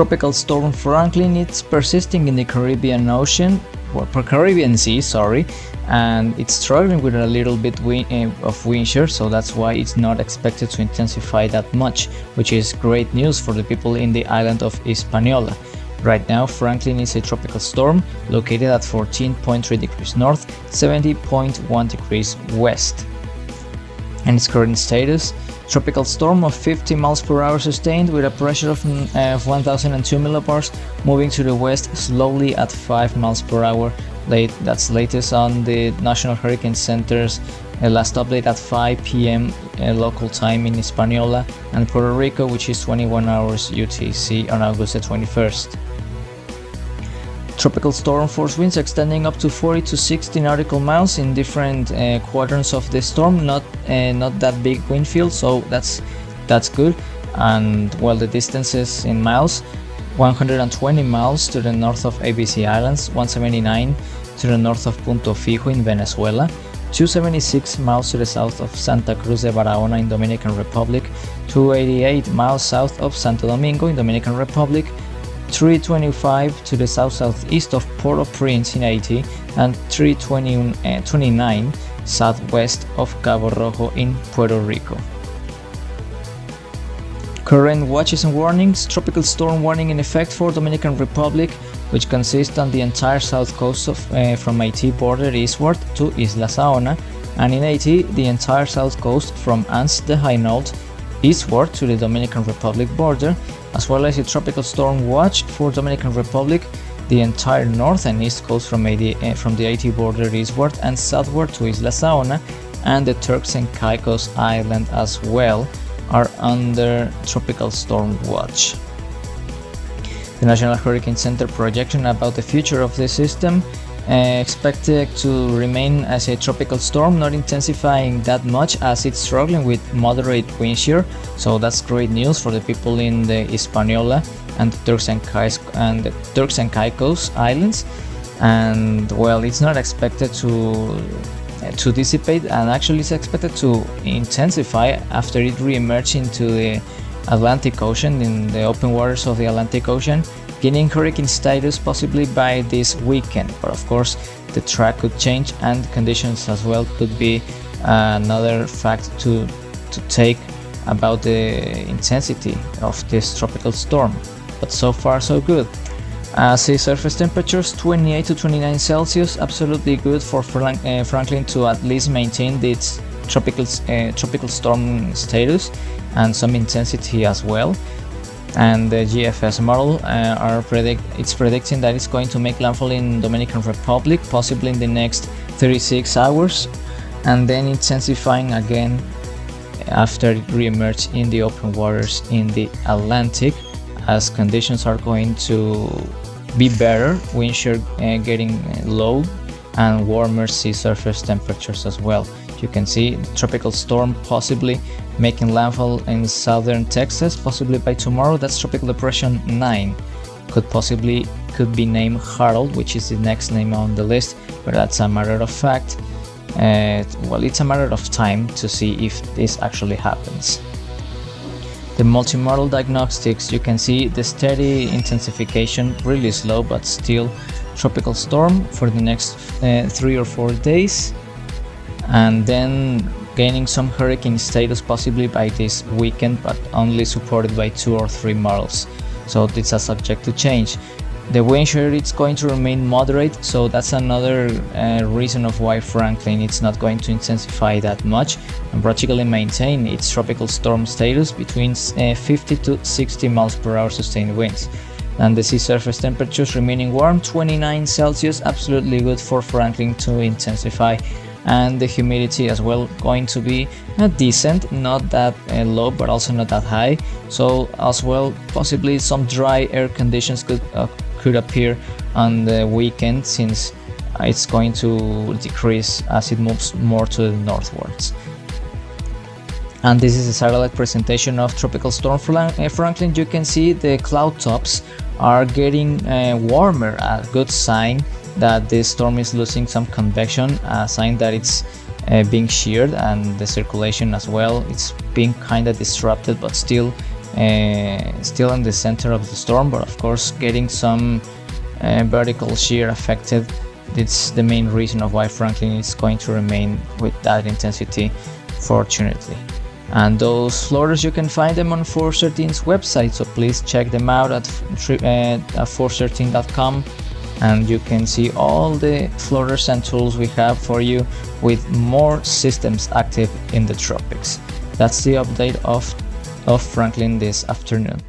Tropical storm Franklin, it's persisting in the Caribbean Sea, and it's struggling with a little bit of wind shear, so that's why it's not expected to intensify that much, which is great news for the people in the island of Hispaniola. Right now, Franklin is a tropical storm located at 14.3 degrees north, 70.1 degrees west. And its current status: tropical storm of 50 miles per hour sustained with a pressure of 1002 millibars, moving to the west slowly at 5 miles per hour. That's latest on the National Hurricane Center's last update at 5 p.m. Local time in Hispaniola and Puerto Rico, which is 21 hours UTC on August the 21st. Tropical storm force winds extending up to 40 to 60 nautical miles in different quadrants of the storm. Not that big wind field, so that's good. And well, the distances in miles: 120 miles to the north of ABC Islands, 179 to the north of Punto Fijo in Venezuela, 276 miles to the south of Santa Cruz de Barahona in Dominican Republic, 288 miles south of Santo Domingo in Dominican Republic, 325 to the south-southeast of Port-au-Prince in Haiti, and 329 southwest of Cabo Rojo in Puerto Rico. Current watches and warnings: tropical storm warning in effect for Dominican Republic, which consists on the entire south coast of from Haiti border eastward to Isla Saona, and in Haiti the entire south coast from Anse de Hainault eastward to the Dominican Republic border, as well as a tropical storm watch for Dominican Republic, the entire north and east coast from the Haiti border eastward and southward to Isla Saona, and the Turks and Caicos Island as well are under tropical storm watch. The National Hurricane Center projection about the future of the system: expected to remain as a tropical storm, not intensifying that much as it's struggling with moderate wind shear, so that's great news for the people in the Hispaniola and the Turks and Caicos Islands. And well, it's not expected to dissipate, and actually it's expected to intensify after it re-emerged into the Atlantic Ocean, in the open waters of the Atlantic Ocean, gaining hurricane status possibly by this weekend. But of course the track could change and conditions as well could be another fact to take about the intensity of this tropical storm. But so far so good. Sea surface temperatures 28 to 29 Celsius, absolutely good for Franklin to at least maintain its tropical storm status and some intensity as well. And the GFS model it's predicting that it's going to make landfall in Dominican Republic possibly in the next 36 hours, and then intensifying again after it re-emerges in the open waters in the Atlantic, as conditions are going to be better, wind shear getting low, and warmer sea surface temperatures as well. You can see the tropical storm possibly making landfall in southern Texas, possibly by tomorrow. That's Tropical Depression 9. Could be named Harold, which is the next name on the list, but that's a matter of fact. Well, it's a matter of time to see if this actually happens. The multimodal diagnostics, you can see the steady intensification, really slow but still tropical storm for the next 3 or 4 days, and then gaining some hurricane status possibly by this weekend, but only supported by 2 or 3 models, so this is subject to change. The wind shear, it's going to remain moderate, so that's another reason of why Franklin it's not going to intensify that much and practically maintain its tropical storm status between 50 to 60 miles per hour sustained winds. And the sea surface temperatures remaining warm, 29 Celsius, absolutely good for Franklin to intensify. And the humidity as well going to be decent, not that low but also not that high, so as well possibly some dry air conditions could appear on the weekend, since it's going to decrease as it moves more to the northwards. And this is a satellite presentation of Tropical Storm Franklin. You can see the cloud tops are getting warmer, a good sign that this storm is losing some convection, a sign that it's being sheared, and the circulation as well, it's being kind of disrupted, but still still in the center of the storm, but of course getting some vertical shear affected. It's the main reason of why Franklin is going to remain with that intensity, fortunately. And those floaters, you can find them on 413's website, so please check them out at 413.com, and you can see all the floaters and tools we have for you with more systems active in the tropics. That's the update of Franklin this afternoon.